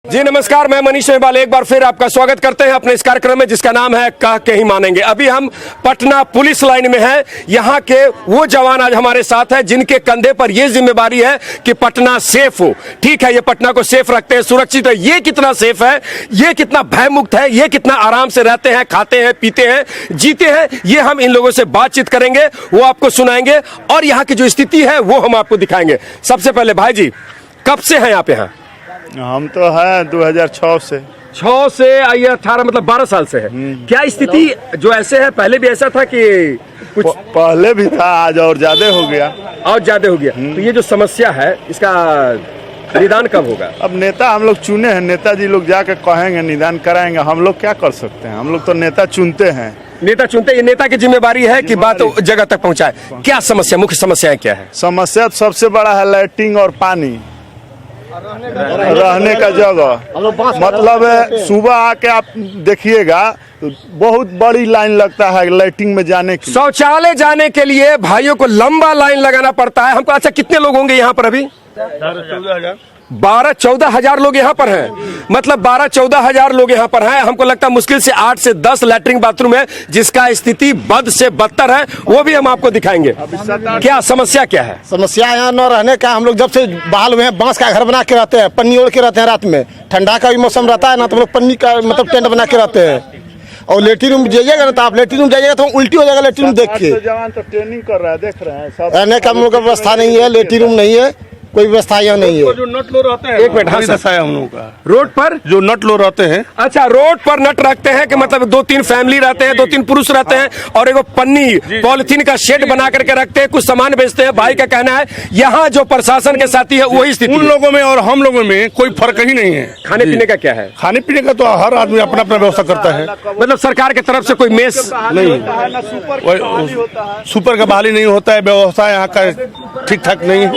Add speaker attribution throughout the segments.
Speaker 1: जी नमस्कार, मैं मनीष मेहवाल एक बार फिर आपका स्वागत करते हैं अपने इस कार्यक्रम में जिसका नाम है कह के ही मानेंगे। अभी हम पटना पुलिस लाइन में हैं। यहाँ के वो जवान आज हमारे साथ हैं जिनके कंधे पर ये जिम्मेदारी है कि पटना सेफ हो। ठीक है, ये पटना को सेफ रखते हैं, सुरक्षित है। ये कितना सेफ है, ये कितना भयमुक्त है, ये कितना आराम से रहते हैं, खाते हैं, पीते हैं, जीते हैं, ये हम इन लोगों से बातचीत करेंगे, वो आपको सुनाएंगे और यहाँ की जो स्थिति है वो हम आपको दिखाएंगे। सबसे पहले भाई जी, कब से हैं आप यहाँ?
Speaker 2: हम तो हैं 2006 से।
Speaker 1: 6 से आइए 18 मतलब 12 साल से है। क्या स्थिति जो ऐसे है, पहले भी ऐसा था कि कुछ
Speaker 2: पहले भी था, आज और ज्यादा हो गया।
Speaker 1: और ज्यादा हो गया। तो ये जो समस्या है इसका निदान कब होगा?
Speaker 2: अब नेता हम लोग चुने हैं, नेताजी लोग जाकर कहेंगे, निदान कराएंगे। हम लोग क्या कर सकते हैं? हम लोग तो नेता चुनते हैं।
Speaker 1: नेता चुनते, ये नेता की जिम्मेदारी है कि बात जगह तक पहुंचाए। क्या समस्या, मुख्य समस्याएं क्या है?
Speaker 2: समस्या सबसे बड़ा है लैट्रिन और पानी, रहने का जगह। मतलब सुबह आके आप देखिएगा बहुत बड़ी लाइन लगता है लैट्रिन में जाने की।
Speaker 1: शौचालय जाने के लिए भाइयों को लंबा लाइन लगाना पड़ता है हमको। अच्छा, कितने लोग होंगे यहाँ पर अभी? 12-14 हजार लोग यहाँ पर हैं। मतलब 12-14 हजार लोग यहाँ पर हैं। हमको लगता है मुश्किल से 8 से 10 लैट्रिन बाथरूम है जिसका स्थिति बद से बदतर है, वो भी हम आपको दिखाएंगे। क्या समस्या क्या है?
Speaker 3: समस्या यहाँ न रहने का। हम लोग जब से बहाल हुए हैं बांस का घर बना के रहते हैं, पन्नी ओढ़ के रहते हैं। रात में ठंडा का भी मौसम रहता है ना, तो हम लोग पन्नी का मतलब टेंट बना के रहते हैं। और लेट्रिन रूम जाइएगा ना, तो आप लेट्रिन रूम जाइएगा तो उल्टी हो जाएगा लेट्रिन रूम देख के।
Speaker 2: जवान तो ट्रेनिंग कर रहा है, देख रहे हैं सब।
Speaker 3: रहने का हम लोग का व्यवस्था नहीं है, लेट्रिन रूम नहीं है, कोई व्यवस्था यहाँ नहीं है।
Speaker 4: जो नट लो रहते हैं,
Speaker 1: एक मिनट, हाँ सर,
Speaker 4: है हम लोगों का
Speaker 1: रोड पर
Speaker 4: जो नट लो रहते हैं।
Speaker 1: अच्छा, रोड पर नट रखते हैं कि मतलब 2-3 फैमिली रहते हैं, 2-3 पुरुष रहते हैं और एक पन्नी पॉलिथीन का शेड बना करके रखते हैं, कुछ सामान बेचते हैं। भाई का कहना है यहाँ जो प्रशासन के साथी है वही स्थिति।
Speaker 4: उन लोगों में और हम लोगं में कोई फर्क ही नहीं है।
Speaker 1: खाने पीने का क्या है?
Speaker 4: खाने पीने का तो हर आदमी अपना अपना व्यवस्था करता है।
Speaker 1: मतलब सरकार की तरफ से कोई मेस
Speaker 4: नहीं, सुपर का बहाली नहीं होता है। व्यवस्था यहाँ का ठीक ठाक नहीं है।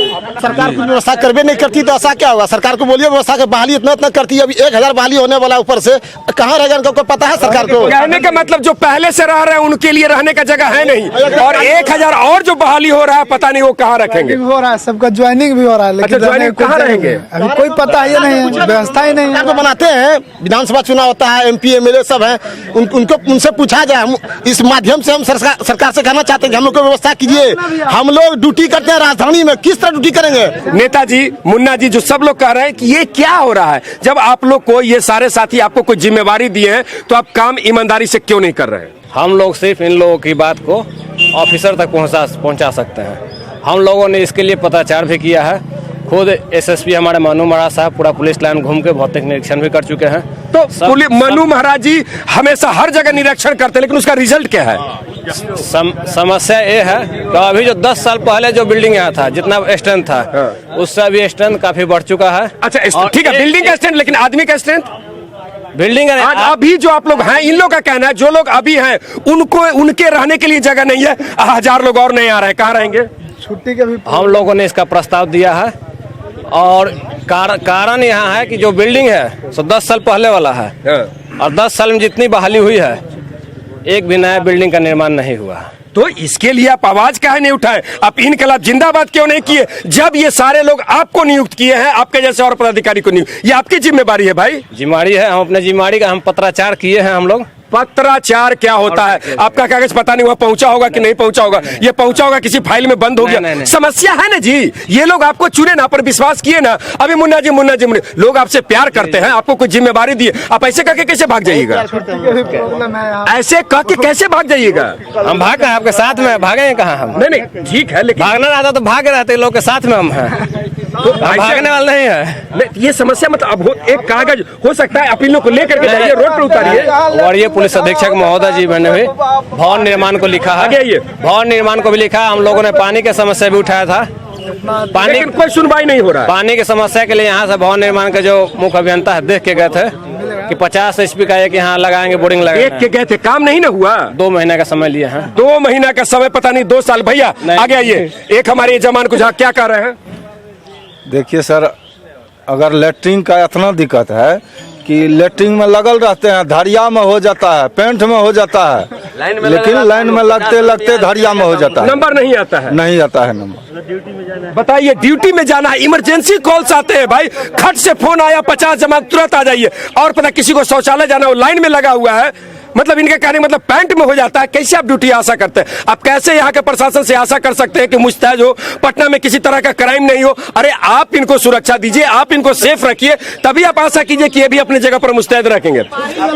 Speaker 3: सरकार कोई व्यवस्था करवे नहीं करती तो ऐसा क्या होगा? सरकार को बोलिए व्यवस्था की बहाली इतना करती है। अभी 1000 बहाली होने वाला, ऊपर से कहाँ रहेगा इनको पता है सरकार को?
Speaker 1: कहने का मतलब जो पहले से रह रहे हैं उनके लिए रहने का जगह है नहीं, और 1000 और जो बहाली हो रहा है पता नहीं वो कहाँ रखेंगे।
Speaker 5: हो रहा है, सबका ज्वाइनिंग भी हो रहा है, लेकिन
Speaker 1: अच्छा, ज्वाइनिंग कहाँ रहेंगे
Speaker 5: अभी कोई पता ही नहीं है, व्यवस्था ही नहीं है।
Speaker 3: बनाते हैं, विधानसभा चुनाव होता है, MP MLA सब है, उनको उनसे पूछा जाए। हम इस माध्यम से हम सरकार से कहना चाहते हैं कि हम लोग को व्यवस्था कीजिए। हम लोग ड्यूटी करते हैं राजधानी में, किस तरह ड्यूटी करेंगे?
Speaker 1: नेताजी, मुन्ना जी, जो सब लोग कह रहे हैं कि ये क्या हो रहा है, जब आप लोग को ये सारे साथी आपको कोई जिम्मेवारी दिए हैं तो आप काम ईमानदारी से क्यों नहीं कर रहे हैं?
Speaker 6: हम लोग सिर्फ इन लोगों की बात को ऑफिसर तक पहुंचा सकते हैं। हम लोगों ने इसके लिए पत्राचार भी किया है। खुद SSP हमारे मनु महाराज साहब पूरा पुलिस लाइन घूम के भौतिक निरीक्षण भी कर चुके हैं।
Speaker 1: तो मनु महाराज जी हमेशा हर जगह निरीक्षण करते हैं, लेकिन उसका रिजल्ट क्या है?
Speaker 6: समस्या ये है कि अभी जो 10 साल पहले जो बिल्डिंग यहाँ था, जितना स्ट्रेंथ था, उससे अभी स्ट्रेंथ काफी बढ़ चुका है।
Speaker 1: अच्छा, ठीक है, बिल्डिंग का स्ट्रेंथ, लेकिन आदमी का स्ट्रेंथ?
Speaker 6: बिल्डिंग
Speaker 1: अभी जो आप लोग हैं, इन लोग का कहना है जो लोग अभी हैं उनको उनके रहने के लिए जगह नहीं है। 1000 लोग और नहीं आ रहे हैं, कहाँ रहेंगे?
Speaker 5: छुट्टी के भी
Speaker 6: हम लोगों ने इसका प्रस्ताव दिया है और कारण यहाँ है कि जो बिल्डिंग है सो 10 साल पहले वाला है और 10 साल में जितनी बहाली हुई है एक भी नया बिल्डिंग का निर्माण नहीं हुआ।
Speaker 1: तो इसके लिए आप आवाज काहे नहीं उठाए? आप इनकलाब जिंदाबाद क्यों नहीं किए जब ये सारे लोग आपको नियुक्त किए हैं, आपके जैसे और पदाधिकारी को नियुक्त? ये आपकी जिम्मेवारी है भाई।
Speaker 6: जिम्मेवारी है, हम अपने जिम्मेवारी का हम पत्राचार किए हैं। हम लोग
Speaker 1: पत्राचार क्या होता है? आपका कागज पता नहीं वहाँ पहुंचा होगा कि नहीं पहुंचा होगा, ये पहुंचा होगा किसी फाइल में बंद हो गया। समस्या है ना जी, ये लोग आपको चुने ना, पर विश्वास किए ना। अभी मुन्ना जी लोग आपसे प्यार करते हैं, आपको कोई जिम्मेवारी दिए, आप ऐसे कह के कैसे भाग जाइएगा? ऐसे कह के कैसे भाग जाइएगा?
Speaker 6: हम भाग गए आपके साथ में, भागे कहाँ हम?
Speaker 1: नहीं ठीक है, लेकिन
Speaker 6: भागना रहता तो भागे रहते, लोग के साथ में हम हैं, तो भागने वाले नहीं है।
Speaker 1: ये समस्या मतलब अब एक कागज हो सकता है, आप इन लोग को लेकर के जाइए, रोड पर उतारिए।
Speaker 6: और ये पुलिस अधीक्षक महोदय जी मैंने भी भवन निर्माण को लिखा है, ये भवन निर्माण को भी लिखा है। हम लोगों ने पानी की समस्या भी उठाया था, पानी
Speaker 1: कोई सुनवाई नहीं हो रहा है।
Speaker 6: पानी की समस्या के लिए यहाँ से भवन निर्माण के जो मुख्य अभियंता है देख के गए थे कि 50 HP का एक यहाँ लगाएंगे, बोरिंग लगाएंगे।
Speaker 1: देख के गए थे, काम नहीं ना हुआ।
Speaker 6: 2 महीने का समय लिया है।
Speaker 1: 2 महीना का समय, पता नहीं 2 साल। भैया आगे आइए, एक हमारे जवान को क्या कर रहे हैं?
Speaker 7: देखिए सर, अगर लेटरिन का इतना दिक्कत है कि लेटरिन में लगल रहते हैं, धड़िया में हो जाता है, पेंट में हो जाता है, लेकिन लाइन में लगते लगते धड़िया में हो जाता है,
Speaker 1: नंबर नहीं आता है।
Speaker 7: नहीं आता है नंबर।
Speaker 1: बताइए, ड्यूटी में जाना है, इमरजेंसी कॉल्स आते हैं भाई, खट से फोन आया 50 जमा, तुरंत आ जाइए। और पता किसी को शौचालय जाना हो, लाइन में लगा हुआ है, मतलब इनके कहने मतलब पैंट में हो जाता है। कैसे आप ड्यूटी आशा करते हैं? आप कैसे यहाँ के प्रशासन से आशा कर सकते हैं कि मुस्तैद हो, पटना में किसी तरह का क्राइम नहीं हो? अरे आप इनको सुरक्षा दीजिए, आप इनको सेफ रखिए, तभी आप आशा कीजिए कि ये भी अपनी जगह पर मुस्तैद रखेंगे।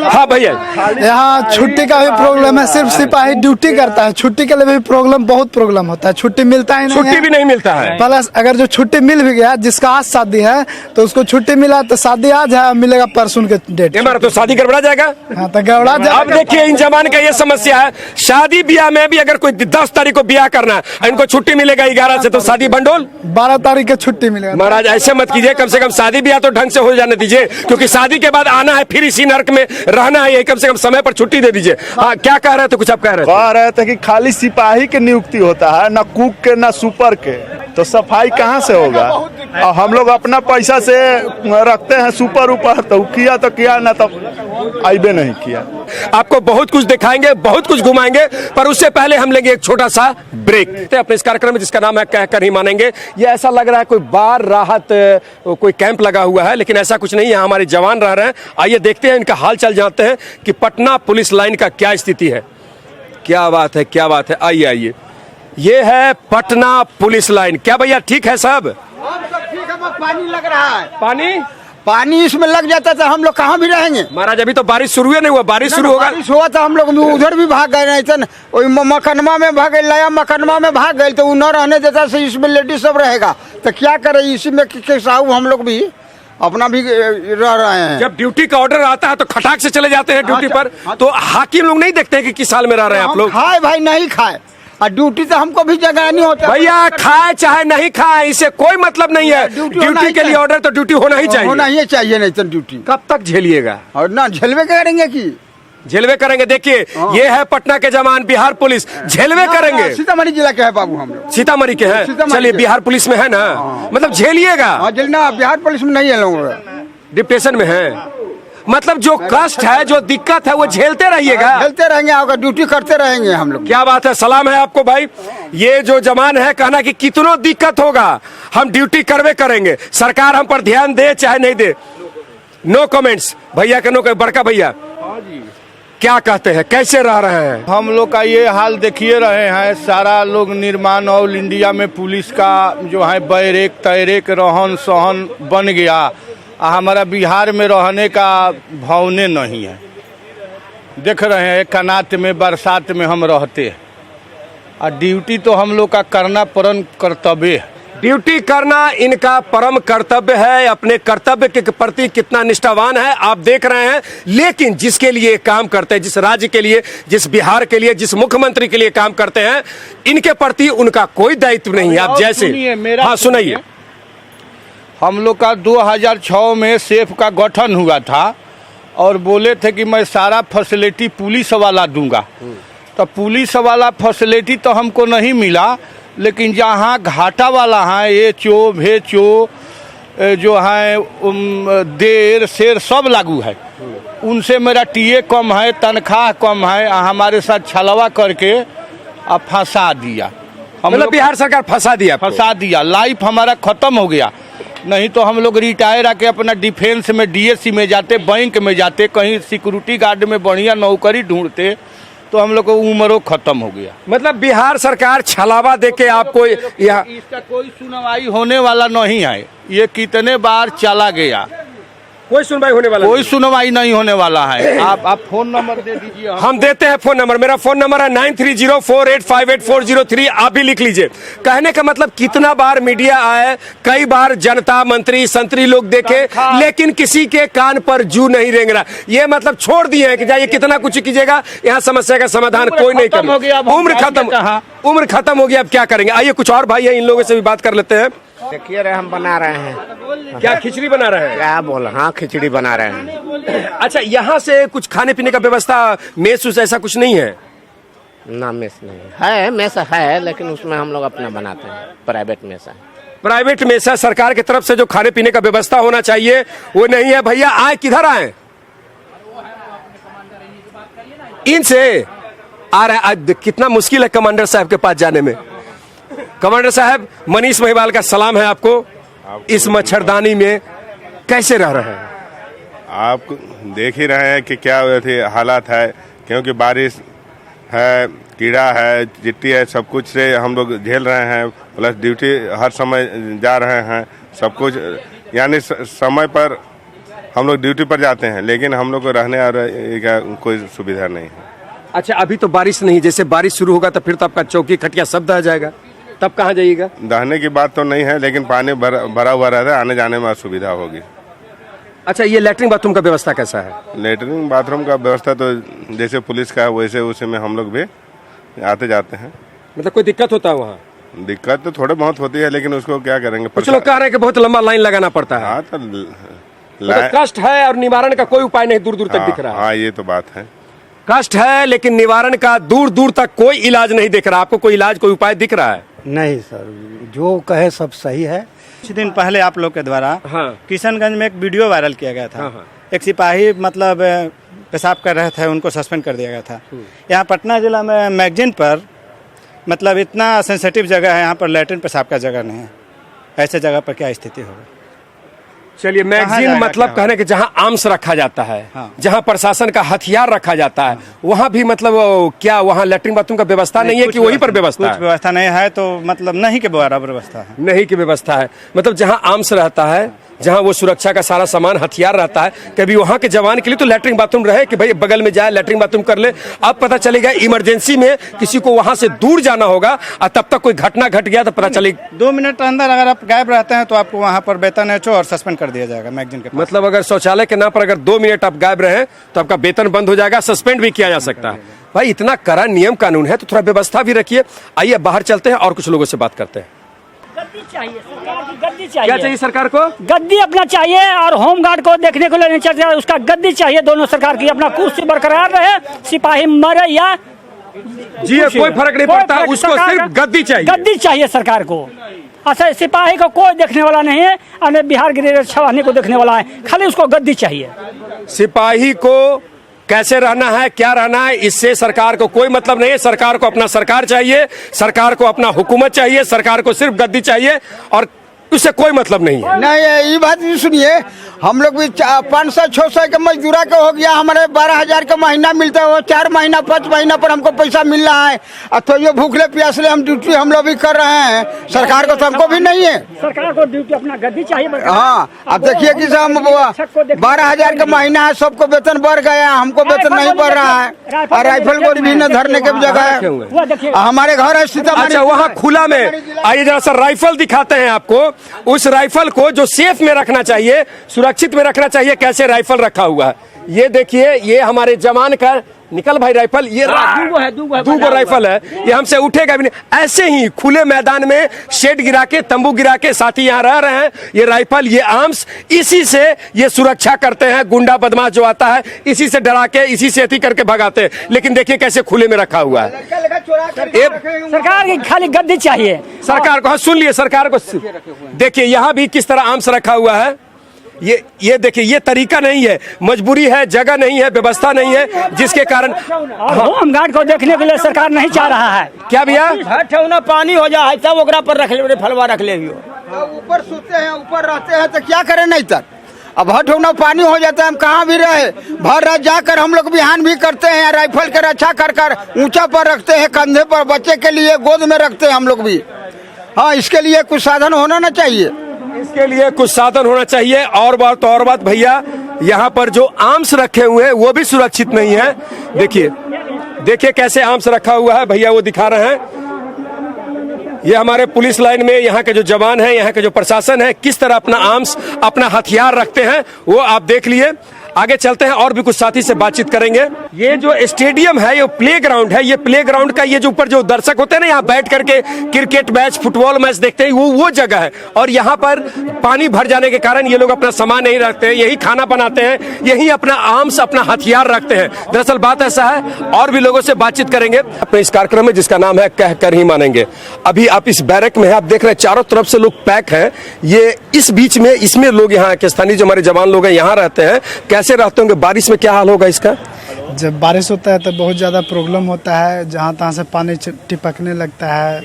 Speaker 1: हाँ भैया,
Speaker 5: यहाँ छुट्टी का भी प्रॉब्लम है, सिर्फ सिपाही ड्यूटी करता है, छुट्टी के लिए भी प्रॉब्लम, बहुत प्रॉब्लम होता है, छुट्टी मिलता ही नहीं
Speaker 1: छुट्टी भी नहीं मिलता है।
Speaker 5: प्लस अगर जो छुट्टी मिल भी गया, जिसका आज शादी है तो उसको छुट्टी मिला तो शादी आज है, मिलेगा परसों के डेट।
Speaker 1: हमारा तो शादी गड़बड़ा जाएगा।
Speaker 5: हाँ तो गड़बड़ा
Speaker 1: अब
Speaker 5: जाएगा।
Speaker 1: देखिए, इन जमाने का ये समस्या है, शादी ब्याह में भी अगर कोई 10 तारीख को ब्याह करना है, इनको छुट्टी मिलेगा 11 से, तो शादी बंडोल
Speaker 5: 12 तारीख को छुट्टी मिलेगा।
Speaker 1: महाराज ऐसे मत कीजिए, कम से कम शादी ब्याह तो ढंग से हो जाने दीजिए, क्योंकि शादी के बाद आना है, फिर इसी नर्क में रहना है, यही कम से कम समय पर छुट्टी दे दीजिए। हाँ, क्या कह रहे थे? कुछ आप कह रहे
Speaker 2: थे कि खाली सिपाही के नियुक्ति होता है, ना कुक के ना सुपर के, तो सफाई कहाँ से होगा? और हम लोग अपना पैसा से रखते हैं सुपर ऊपर, तो किया तो किया, ना तो आइबे नहीं किया।
Speaker 1: आपको बहुत कुछ दिखाएंगे, बहुत कुछ घुमाएंगे, पर उससे पहले हम लेंगे एक छोटा सा ब्रेक अपने इस कार्यक्रम में, जिसका नाम है कहकर ही मानेंगे। ये ऐसा लग रहा है कोई बाढ़ राहत कोई कैंप लगा हुआ है, लेकिन ऐसा कुछ नहीं है, हमारे जवान रह रहे हैं। आइए देखते हैं, इनका हाल चाल जानते हैं कि पटना पुलिस लाइन का क्या स्थिति है। क्या बात है, क्या बात है। आइए आइए, ये है पटना पुलिस लाइन। क्या भैया ठीक है सब?
Speaker 8: पानी लग रहा है,
Speaker 1: पानी
Speaker 8: इसमें लग जाता था, हम लोग कहाँ भी रहेंगे
Speaker 1: महाराज? अभी तो बारिश शुरू नहीं हुआ, बारिश शुरू होगा।
Speaker 8: बारिश हुआ था, हम लोग उधर भी भाग गए, नहीं तो मकनमा में भाग गए, नया मकनमा में भाग गए, तो न रहने देता से इसमें लेडीज सब रहेगा, तो क्या करे, इसी में साहू हम लोग भी अपना भी रह रहे हैं।
Speaker 1: जब ड्यूटी का ऑर्डर आता है तो खटाक से चले जाते हैं ड्यूटी पर, तो हाकिम लोग नहीं देखते हैं कि किस साल में रह रहे हैं आप लोग?
Speaker 8: खाए भाई नहीं खाए, और ड्यूटी तो हमको भी जगानी होता है
Speaker 1: भैया। खाए चाहे नहीं खाए, इससे कोई मतलब नहीं है। ड्यूटी के लिए ऑर्डर तो ड्यूटी होना ही चाहिए,
Speaker 8: होना ही चाहिए, नहीं तो ड्यूटी
Speaker 1: कब तक झेलिएगा?
Speaker 8: और ना झेलवे करेंगे कि
Speaker 1: झेलवे करेंगे। देखिए, ये है पटना के जवान, बिहार पुलिस, झेलवे करेंगे।
Speaker 8: सीतामढ़ी जिला के है बाबू, हम लोग
Speaker 1: सीतामढ़ी के हैं। चलिए, बिहार पुलिस में है ना, मतलब झेलिएगा।
Speaker 8: ना बिहार पुलिस में नहीं है, लोग
Speaker 1: डिप्टेशन में है, मतलब जो कष्ट है, जो दिक्कत है, वो झेलते रहिएगा।
Speaker 8: झेलते रहेंगे, आपका ड्यूटी करते रहेंगे हम लोग।
Speaker 1: क्या बात है, सलाम है आपको भाई। ये जो जवान है, कहना कि कितनों दिक्कत होगा, हम ड्यूटी करवे करेंगे, सरकार हम पर ध्यान दे चाहे नहीं दे। नो कमेंट्स भैया के, नो। बड़का भैया क्या कहते हैं, कैसे रह रहे हैं?
Speaker 4: हम लोग का ये हाल देखिए रहे हैं, सारा लोग निर्माण ऑल इंडिया में पुलिस का जो है बैरेक तैरेक रहन सहन बन गया, हमारा बिहार में रहने का भावने नहीं है। देख रहे हैं कनात में बरसात में हम रहते हैं, और ड्यूटी तो हम लोग का करना परम कर्तव्य है।
Speaker 1: ड्यूटी करना इनका परम कर्तव्य है। अपने कर्तव्य के प्रति कितना निष्ठावान है आप देख रहे हैं। लेकिन जिसके लिए काम करते हैं, जिस राज्य के लिए, जिस बिहार के लिए, जिस मुख्यमंत्री के लिए काम करते हैं, इनके प्रति उनका कोई दायित्व नहीं है। आप जैसे, हाँ सुनाइए।
Speaker 4: हम लोग का 2006 में सेफ का गठन हुआ था, और बोले थे कि मैं सारा फैसिलिटी पुलिस वाला दूंगा, तो पुलिस वाला फैसिलिटी तो हमको नहीं मिला, लेकिन जहाँ घाटा वाला है, ये चो भेचो जो है देर शेर सब लागू है, उनसे मेरा टीए कम है, तनख्वाह कम है, हमारे साथ छलवा करके अब फंसा दिया।
Speaker 1: मतलब बिहार सरकार फंसा दिया,
Speaker 4: लाइफ हमारा खत्म हो गया। नहीं तो हम लोग रिटायर आके अपना डिफेंस में डीएससी में जाते, बैंक में जाते, कहीं सिक्योरिटी गार्ड में बढ़िया नौकरी ढूंढते, तो हम लोग को उम्र खत्म हो गया।
Speaker 1: मतलब बिहार सरकार छलावा देके आपको यहाँ,
Speaker 4: इसका कोई सुनवाई होने वाला नहीं है। ये कितने बार चला गया,
Speaker 1: कोई सुनवाई होने वाला
Speaker 4: कोई सुनवाई नहीं होने वाला है। आप फोन नंबर दे दीजिए।
Speaker 1: हम देते हैं फोन नंबर। मेरा फोन नंबर है 9304858403। आप भी लिख लीजिए। कहने का मतलब, कितना बार मीडिया आए, कई बार जनता, मंत्री, संतरी लोग देखे, लेकिन किसी के कान पर जू नहीं रेंग रहा। ये मतलब छोड़ दिए हैं कि जाइए कितना कुछ कीजिएगा, यहाँ समस्या का समाधान कोई नहीं करेगा। उम्र खत्म हो गया, अब क्या करेंगे? आइए, कुछ और भाई है, इन लोगों से भी बात कर लेते हैं।
Speaker 9: देखिए रहे, हम बना रहे हैं।
Speaker 1: क्या खिचड़ी बना रहे हैं?
Speaker 9: क्या बोल? हाँ, खिचड़ी बना रहे हैं।
Speaker 1: अच्छा, यहाँ से कुछ खाने पीने का व्यवस्था, मेस उस ऐसा कुछ नहीं है?
Speaker 9: ना, मेस नहीं है, मेस है, लेकिन उसमें हम लोग अपना बनाते हैं, प्राइवेट मेस है।
Speaker 1: प्राइवेट मेस है। सरकार की तरफ से जो खाने पीने का व्यवस्था होना चाहिए वो नहीं है। भैया आए, किधर आए? इनसे आ रहा है। आज कितना मुश्किल है कमांडर साहब के पास जाने में। कमांडर साहब, मनीष महिवाल का सलाम है आपको। इस मच्छरदानी में कैसे रह रहे हैं?
Speaker 10: आप देख ही रहे हैं कि क्या वैसे हालात है, क्योंकि बारिश है, कीड़ा है, चिट्टी है, सब कुछ से हम लोग झेल रहे हैं। प्लस ड्यूटी हर समय जा रहे हैं, सब कुछ यानी समय पर हम लोग ड्यूटी पर जाते हैं, लेकिन हम लोग को रहने और का कोई सुविधा नहीं है।
Speaker 1: अच्छा, अभी तो बारिश नहीं, जैसे बारिश शुरू होगा तो फिर तो आपका चौकी खटिया सब दह जाएगा, तब कहाँ जाइएगा?
Speaker 10: दहने की बात तो नहीं है, लेकिन पानी भरा हुआ रहता है, आने जाने में असुविधा होगी।
Speaker 1: अच्छा, ये लेटरिन बाथरूम का व्यवस्था कैसा है?
Speaker 10: लेटरिन बाथरूम का व्यवस्था तो जैसे पुलिस का है वैसे उसी में हम लोग भी आते जाते हैं।
Speaker 1: मतलब कोई दिक्कत होता है वहाँ?
Speaker 10: दिक्कत तो थोड़े बहुत होती है, लेकिन उसको क्या करेंगे।
Speaker 1: कुछ लोग कह रहे हैं कि बहुत लंबा लाइन लगाना पड़ता है।
Speaker 10: हाँ, तो
Speaker 1: कष्ट है और निवारण का कोई उपाय नहीं दूर दूर तक दिख रहा है।
Speaker 10: हाँ, ये तो बात है।
Speaker 1: कष्ट है लेकिन निवारण का दूर दूर तक कोई इलाज नहीं दिख रहा। आपको कोई इलाज, कोई उपाय दिख रहा है?
Speaker 11: नहीं सर, जो कहे सब सही है। कुछ दिन पहले आप लोग के द्वारा किशनगंज में एक वीडियो वायरल किया गया था। एक सिपाही मतलब पेशाब कर रहे थे, उनको सस्पेंड कर दिया गया था। यहाँ पटना जिला में मैगजीन पर मतलब इतना सेंसिटिव जगह है, यहाँ पर लैट्रिन पेशाब का जगह नहीं है। ऐसे जगह पर क्या स्थिति होगी?
Speaker 1: चलिए, मैगजीन मतलब कहने के जहाँ आर्म्स रखा जाता है, जहाँ प्रशासन का हथियार रखा जाता है, वहाँ भी मतलब क्या वहाँ लैट्रिन बाथरूम का व्यवस्था नहीं है कि वहीं पर व्यवस्था है?
Speaker 11: कुछ व्यवस्था नहीं है, तो मतलब नहीं के बराबर व्यवस्था है।
Speaker 1: नहीं की व्यवस्था है, मतलब जहाँ आर्म्स रहता है, जहाँ वो सुरक्षा का सारा सामान हथियार रहता है, कभी वहाँ के जवान के लिए तो लैट्रिन बाथरूम रहे कि भाई बगल में जाए लैट्रिन बाथरूम कर ले। अब पता चलेगा इमरजेंसी में किसी को वहाँ से दूर जाना होगा और तब तक कोई घटना घट गया तो पता चलेगा
Speaker 11: 2 मिनट अंदर अगर आप गायब रहते हैं तो आपको वहाँ पर वेतन एचओ और सस्पेंड कर दिया जाएगा मैगजीन के पास।
Speaker 1: मतलब अगर शौचालय के नाम पर अगर 2 मिनट आप गायब रहे तो आपका वेतन बंद हो जाएगा, सस्पेंड भी किया जा सकता है। भाई इतना कड़ा नियम कानून है तो थोड़ा व्यवस्था भी रखिए। आइए बाहर चलते हैं और कुछ लोगों से बात करते हैं।
Speaker 12: गद्दी चाहिए, सरकार की गद्दी चाहिए।
Speaker 1: क्या चाहिए सरकार को?
Speaker 12: गद्दी अपना चाहिए और होमगार्ड को देखने को लेने चाहिए, उसका गद्दी चाहिए। दोनों सरकार की अपना कुर्सी बरकरार रहे, सिपाही मरे या
Speaker 1: जी कोई फर्क नहीं पड़ता, उसको सिर्फ गद्दी चाहिए।
Speaker 12: गद्दी चाहिए सरकार को। अच्छा, सिपाही को कोई देखने वाला नहीं है, अरे बिहार गिरिराज छवानी को देखने वाला है, खाली उसको गद्दी चाहिए।
Speaker 1: सिपाही को कैसे रहना है, क्या रहना है, इससे सरकार को कोई मतलब नहीं है। सरकार को अपना सरकार चाहिए, सरकार को अपना हुकूमत चाहिए, सरकार को सिर्फ गद्दी चाहिए और उससे कोई मतलब नहीं है।
Speaker 8: नहीं, ये बात भी सुनिए, हम लोग भी 500-600 के मजदूरा का हो गया, हमारे 12,000 का महीना मिलता है, वो 4 महीना 5 महीना पर हमको पैसा मिल रहा है। तो ये भूखले प्यासले हम ड्यूटी हम लोग भी कर रहे हैं, सरकार को तो हमको भी नहीं है।
Speaker 12: सरकार को ड्यूटी अपना गद्दी चाहिए।
Speaker 8: हाँ, अब देखिए कि हम 12,000 का महीना है, सबको वेतन बढ़ गया, हमको वेतन नहीं बढ़ रहा है। और राइफल को भी न धरने की जगह है, हमारे घर है सीतामढ़ी।
Speaker 1: अच्छा, वहाँ खुला में आइए जरा सा राइफल दिखाते हैं आपको। उस राइफल को जो सेफ में रखना चाहिए, सुरक्षित में रखना चाहिए, कैसे राइफल रखा हुआ है ये देखिए। ये हमारे जवान का निकल भाई राइफल, ये दूगो राइफल है, ये हमसे उठेगा भी नहीं। ऐसे ही खुले मैदान में शेड गिरा के, तंबू गिरा के साथी यहाँ रह रहे हैं। ये राइफल, ये आर्म्स, इसी से ये सुरक्षा करते हैं। गुंडा बदमाश जो आता है इसी से डरा के, इसी से अति करके भगाते हैं। लेकिन देखिए कैसे खुले में रखा हुआ है।
Speaker 12: सरकार की खाली गद्दी चाहिए
Speaker 1: सरकार को। हाँ, सुन लिए सरकार को। देखिए यहाँ भी किस तरह आर्म्स रखा हुआ है। ये देखिए, ये तरीका नहीं है, मजबूरी है, जगह नहीं है, व्यवस्था नहीं है, जिसके कारण
Speaker 12: होमगार्ड को देखने के लिए सरकार नहीं चाह रहा है।
Speaker 1: क्या भैया?
Speaker 8: पानी हो जाए तब ओकरा पर रख ले, फलवा रख ले। ऊपर सोते हैं, ऊपर रहते हैं तो क्या करें नहीं तक। अब हटौना पानी हो जाता है, हम कहाँ भी रहे, भर रात जाकर हम लोग बिहान भी करते हैं, राइफल के रक्षा कर ऊंचा पर रखते हैं, कंधे पर बच्चे के लिए गोद में रखते हैं हम लोग भी। हाँ, इसके लिए कुछ साधन होना ना चाहिए,
Speaker 1: इसके लिए कुछ साधन होना चाहिए। और बात भैया, यहाँ पर जो आर्म्स रखे हुए हैं वो भी सुरक्षित नहीं है। देखिए कैसे आर्म्स रखा हुआ है भैया, वो दिखा रहे हैं। ये हमारे पुलिस लाइन में यहाँ के जो जवान हैं, यहाँ के जो प्रशासन है, किस तरह अपना आर्म्स, अपना हथियार रखते हैं, वो आप देख लिए। आगे चलते हैं और भी कुछ साथी से बातचीत करेंगे। ये जो स्टेडियम है, ये प्ले ग्राउंड है। ये प्ले ग्राउंड का ये जो ऊपर जो दर्शक होते हैं ना, यहाँ बैठ करके क्रिकेट मैच, फुटबॉल मैच देखते हैं, वो जगह है। और यहाँ पर पानी भर जाने के कारण ये लोग अपना सामान नहीं रखते हैं, यही खाना बनाते हैं, यही अपना आर्म्स, अपना हथियार रखते हैं। दरअसल बात ऐसा है, और भी लोगों से बातचीत करेंगे अपने इस कार्यक्रम में जिसका नाम है कह कर ही मानेंगे। अभी आप इस बैरक में है, आप देख रहे हैं चारों तरफ से लोग पैक हैं। ये इस बीच में, इसमें लोग यहाँ के स्थानीय जो हमारे जवान लोग हैं यहाँ रहते हैं। कैसे रहते होंगे? बारिश में क्या हाल होगा इसका?
Speaker 5: जब बारिश होता है तो बहुत ज़्यादा प्रॉब्लम होता है, जहाँ तहाँ से पानी टिपकने लगता है।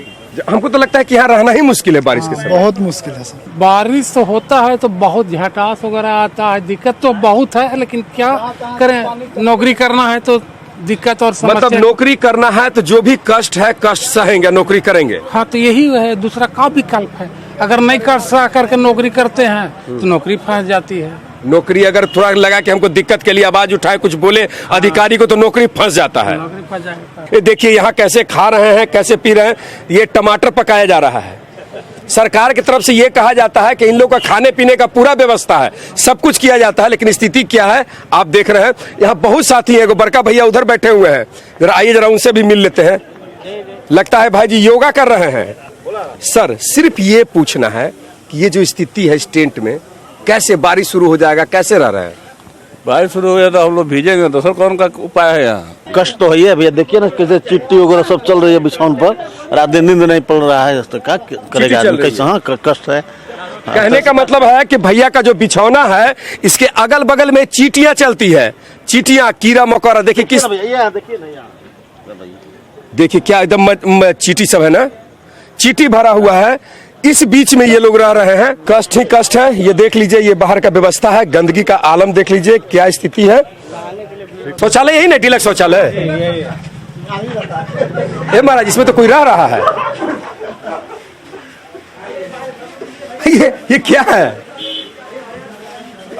Speaker 1: हमको तो लगता है कि यहाँ रहना ही मुश्किल है बारिश के समय।
Speaker 5: बहुत मुश्किल है सर।
Speaker 13: बारिश तो होता है तो बहुत झटास वगैरह आता है, दिक्कत तो बहुत है, लेकिन क्या करें, नौकरी करना है तो दिक्कत और समस्या।
Speaker 1: मतलब नौकरी करना है तो जो भी कष्ट है कष्ट सहेंगे, नौकरी करेंगे।
Speaker 13: हाँ, तो यही है, दूसरा का विकल्प है। अगर नहीं कर करके नौकरी करते हैं तो नौकरी फंस जाती है।
Speaker 1: नौकरी अगर थोड़ा लगा कि हमको दिक्कत के लिए आवाज उठाए, कुछ बोले अधिकारी को, तो नौकरी फंस जाता है।
Speaker 13: नौकरी फंस जाएगा।
Speaker 1: ये देखिए यहाँ कैसे खा रहे हैं, कैसे पी रहे हैं। ये टमाटर पकाया जा रहा है। सरकार की तरफ से ये कहा जाता है कि इन लोगों का खाने पीने का पूरा व्यवस्था है, सब कुछ किया जाता है, लेकिन स्थिति क्या है आप देख रहे हैं। यहाँ बहुत साथी है, बड़का भैया उधर बैठे हुए हैं, जरा आइए जरा उनसे भी मिल लेते हैं। लगता है भाई जी योगा कर रहे हैं। सर सिर्फ ये पूछना है कि ये जो स्थिति है इस टेंट में, कैसे बारिश शुरू हो जाएगा, कैसे रह रहे हैं?
Speaker 7: बारिश शुरू हो गया तो हम लोग भीजेंगे, दूसरा कौन का उपाय है यहाँ?
Speaker 3: कष्ट तो है भैया, देखिए ना कैसे चिट्टी वगैरह सब चल रही है बिछौन पर, रात दिन नींद नहीं पड़ रहा है, तो क्या करेगा आदमी, कैसे? हाँ कष्ट है।
Speaker 1: कहने का मतलब है कि भैया का जो बिछौना है इसके अगल बगल में चींटियां चलती है, चींटियां, कीड़ा मकोड़ा। देखिए किस, देखिए क्या एकदम चींटी सब है ना, चींटी भरा हुआ है। इस बीच में ये लोग रह रहे हैं, कष्ट ही कष्ट है। ये देख लीजिए, ये बाहर का व्यवस्था है, गंदगी का आलम देख लीजिए क्या स्थिति है। शौचालय यही ना, डीलक्स शौचालय। ए महाराज, इसमें तो कोई रह रहा है। ये क्या है?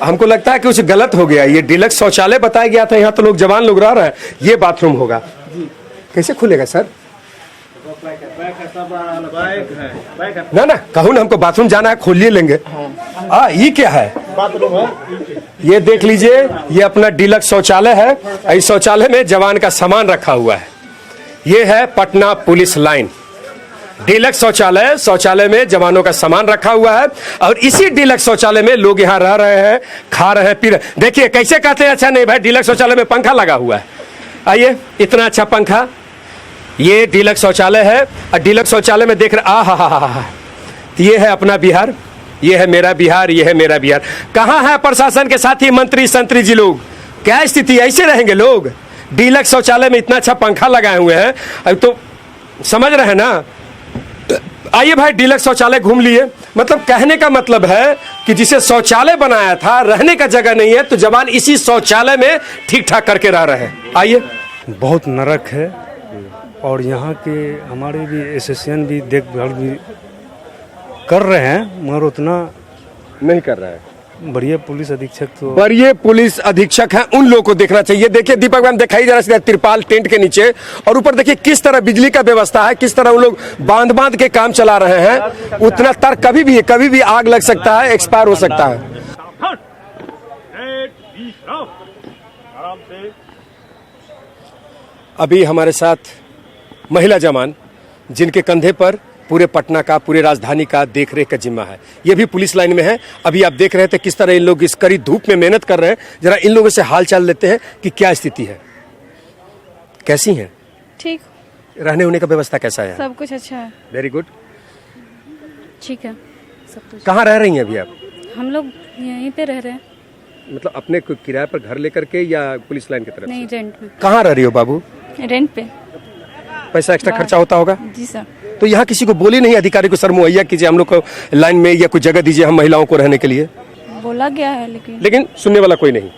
Speaker 1: हमको लगता है कि कुछ गलत हो गया। ये डीलक्स शौचालय बताया गया था, यहाँ तो लोग जवान लोग रह रहे हैं। ये बाथरूम होगा, कैसे खुलेगा सर? ना ना कहूँ ना, हमको बाथरूम जाना है, खोलिए लेंगे। ये क्या है? ये देख लीजिए, ये अपना डीलक्स शौचालय है। इस शौचालय में जवान का सामान रखा हुआ है। ये है पटना पुलिस लाइन डीलक्स शौचालय। शौचालय में जवानों का सामान रखा हुआ है और इसी डीलक्स शौचालय में लोग यहाँ रह रहे हैं, खा रहे हैं, पी रहे। देखिए कैसे कहते हैं, अच्छा नहीं भाई, डीलक्स शौचालय में पंखा लगा हुआ है। आइए, इतना अच्छा पंखा। ये डीलक्स शौचालय है और डीलक्स शौचालय में देख रहे, हा। ये है अपना बिहार, ये है मेरा बिहार, ये है मेरा बिहार। कहाँ है प्रशासन के साथी, मंत्री संतरी जी लोग? क्या स्थिति, ऐसे रहेंगे लोग? डीलक्स शौचालय में इतना अच्छा पंखा लगाए हुए हैं, अब तो समझ रहे हैं ना। आइए भाई, डीलक्स शौचालय घूम लिए। मतलब कहने का मतलब है कि जिसे शौचालय बनाया था, रहने का जगह नहीं है, तो जवान इसी शौचालय में ठीक ठाक करके रह रहे हैं। आइए,
Speaker 14: बहुत नरक है और यहाँ के हमारे भी एसोसिएशन भी देखभाल भी कर रहे हैं, मगर उतना
Speaker 1: नहीं कर रहा है।
Speaker 14: बढ़िया पुलिस अधीक्षक तो
Speaker 1: बढ़िया पुलिस अधीक्षक हैं, उन लोगों को देखना चाहिए। देखिए दीपक मैम, दिखाई जरा सीधा तिरपाल टेंट के नीचे, और ऊपर देखिए किस तरह बिजली का व्यवस्था है, किस तरह उन लोग बांध के काम चला रहे हैं। उतना तर कभी भी आग लग सकता है, एक्सपायर हो सकता है। अभी हमारे साथ महिला जवान, जिनके कंधे पर पूरे पटना का, पूरे राजधानी का देखरेख का जिम्मा है, ये भी पुलिस लाइन में है। अभी आप देख रहे थे किस तरह इन लोग इस कड़ी धूप में मेहनत कर रहे हैं। जरा इन लोगों से हाल चाल लेते हैं कि क्या स्थिति है, कैसी है?
Speaker 15: ठीक,
Speaker 1: रहने होने का व्यवस्था कैसा है?
Speaker 15: सब कुछ अच्छा है।
Speaker 1: वेरी गुड,
Speaker 15: ठीक है सब कुछ।
Speaker 1: कहाँ रह रही हैं अभी आप?
Speaker 15: हम लोग यहीं पे रह रहे हैं।
Speaker 1: मतलब अपने किराए पर घर लेकर के या पुलिस लाइन की तरफ?
Speaker 15: नहीं, रेंट में।
Speaker 1: कहाँ रह रही हो बाबू?
Speaker 15: रेंट पे।
Speaker 1: पैसा एक्स्ट्रा खर्चा होता होगा?
Speaker 15: जी सर।
Speaker 1: तो यहाँ किसी को बोली नहीं अधिकारी को, सर मुहैया कीजिए हम लोग को लाइन में, या कुछ जगह दीजिए हम महिलाओं को रहने के लिए?
Speaker 15: बोला गया है
Speaker 1: लेकिन सुनने वाला कोई नहीं।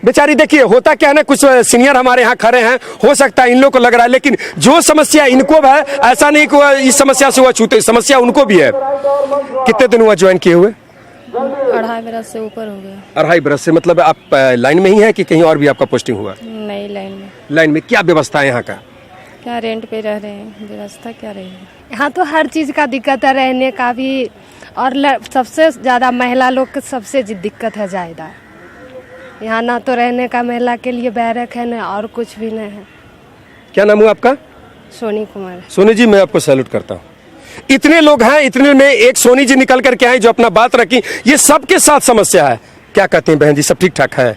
Speaker 1: बेचारी देखिए, होता क्या है ना, कुछ सीनियर हमारे यहाँ खड़े हैं, हो सकता है इन लोग को लग रहा है, लेकिन जो समस्या इनको है, ऐसा नहीं कि इस समस्या से हुआ छूते, समस्या उनको भी है। कितने दिन हुआ ज्वाइन किए हुए?
Speaker 15: 2.5 बरस से ऊपर हो गया।
Speaker 1: 2.5 बरस से। मतलब आप लाइन में ही है कि कहीं और भी आपका पोस्टिंग हुआ?
Speaker 15: नई लाइन में।
Speaker 1: लाइन में क्या व्यवस्था है यहाँ का?
Speaker 15: क्या रेंट पे रह रहे हैं, व्यवस्था क्या रहेगी?
Speaker 16: यहाँ तो हर चीज़ का दिक्कत है, रहने का भी, और सबसे ज़्यादा महिला लोग को सबसे दिक्कत है ज़्यादा। यहाँ ना तो रहने का महिला के लिए बैरक है, ना और कुछ भी नहीं है।
Speaker 1: क्या नाम हुआ आपका?
Speaker 16: सोनी कुमार।
Speaker 1: सोनी जी, मैं आपको सैल्यूट करता हूँ। इतने लोग हैं, इतने में एक सोनी जी निकल करके आए जो अपना बात रखी। ये सबके साथ समस्या है। क्या कहते हैं बहन जी, सब ठीक ठाक है?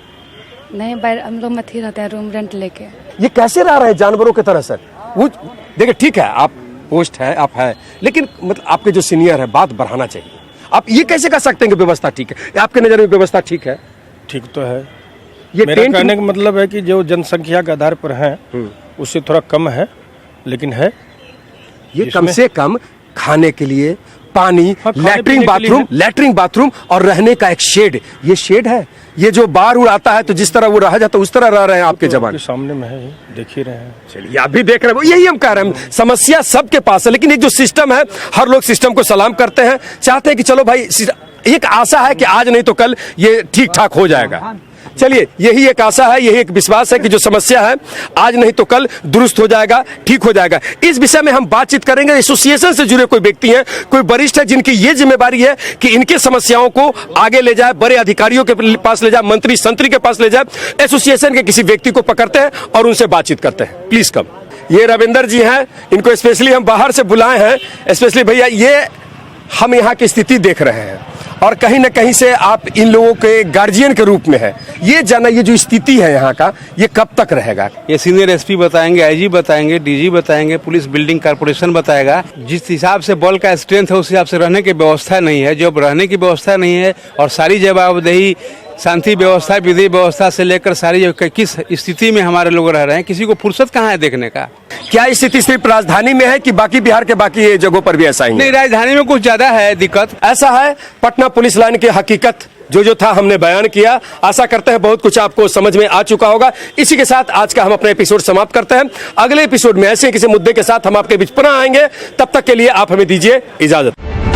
Speaker 15: नहीं, हम लोग मत ही रहते हैं, रूम रेंट लेके।
Speaker 1: ये कैसे रह रहे हैं जानवरों की तरह सर? वो देखिए, ठीक है आप पोस्ट है, आप है, लेकिन मतलब आपके जो सीनियर है, बात बढ़ाना चाहिए। आप ये कैसे कह सकते हैं कि व्यवस्था ठीक है? आपके नजर में व्यवस्था ठीक है?
Speaker 14: ठीक तो है,
Speaker 1: ये
Speaker 17: मेरा
Speaker 1: टेंट
Speaker 17: कहने का मतलब है कि जो जनसंख्या के आधार पर है उससे थोड़ा कम है, लेकिन है
Speaker 1: ये कम से कम खाने के लिए पानी,
Speaker 17: खाने
Speaker 1: लैट्रिन बाथरूम और रहने का एक शेड, ये शेड है। ये जो बार उड़ाता है तो जिस तरह वो रहा जाता है उस तरह रह रहे हैं आपके जवान।
Speaker 17: आपके सामने में है, देख ही रहे हैं।
Speaker 1: चलिए आप भी देख रहे हैं, यही हम कह रहे हैं, समस्या सबके पास है, लेकिन एक जो सिस्टम है, हर लोग सिस्टम को सलाम करते हैं, चाहते हैं कि चलो भाई, एक आशा है कि आज नहीं तो कल ये ठीक ठाक हो जाएगा। चलिए, यही एक आशा है, यही एक विश्वास है कि जो समस्या है आज नहीं तो कल दुरुस्त हो जाएगा, ठीक हो जाएगा। इस विषय में हम बातचीत करेंगे। एसोसिएशन से जुड़े कोई व्यक्ति हैं, कोई वरिष्ठ है जिनकी ये जिम्मेदारी है कि इनके समस्याओं को आगे ले जाए, बड़े अधिकारियों के पास ले जाए, मंत्री संतरी के पास ले जाए। एसोसिएशन के किसी व्यक्ति को पकड़ते हैं और उनसे बातचीत करते हैं। Please come. ये रविंदर जी हैं, इनको स्पेशली हम बाहर से बुलाए हैं। स्पेशली भैया, ये हम यहाँ की स्थिति देख रहे हैं और कहीं ना कहीं से आप इन लोगों के गार्जियन के रूप में है, ये जाना, ये जो स्थिति है यहाँ का, ये कब तक रहेगा?
Speaker 18: ये सीनियर एसपी बताएंगे, आईजी बताएंगे, डीजी बताएंगे, पुलिस बिल्डिंग कॉर्पोरेशन बताएगा। जिस हिसाब से बल का स्ट्रेंथ है उस हिसाब से रहने की व्यवस्था नहीं है। जब रहने की व्यवस्था नहीं है और सारी जवाबदेही शांति व्यवस्था, विधि व्यवस्था से लेकर सारी किस स्थिति में हमारे लोग रह रहे हैं, किसी को फुर्सत कहाँ है देखने का?
Speaker 1: क्या स्थिति सिर्फ राजधानी में है कि बाकी बिहार के बाकी जगहों पर भी ऐसा ही है?
Speaker 18: नहीं, राजधानी में कुछ ज्यादा है दिक्कत।
Speaker 1: ऐसा है पटना पुलिस लाइन की हकीकत, जो था हमने बयान किया। आशा करते हैं बहुत कुछ आपको समझ में आ चुका होगा। इसी के साथ आज का हम अपना एपिसोड समाप्त करते हैं। अगले एपिसोड में ऐसे किसी मुद्दे के साथ हम आपके बीच पुनः आएंगे। तब तक के लिए आप हमें दीजिए इजाजत।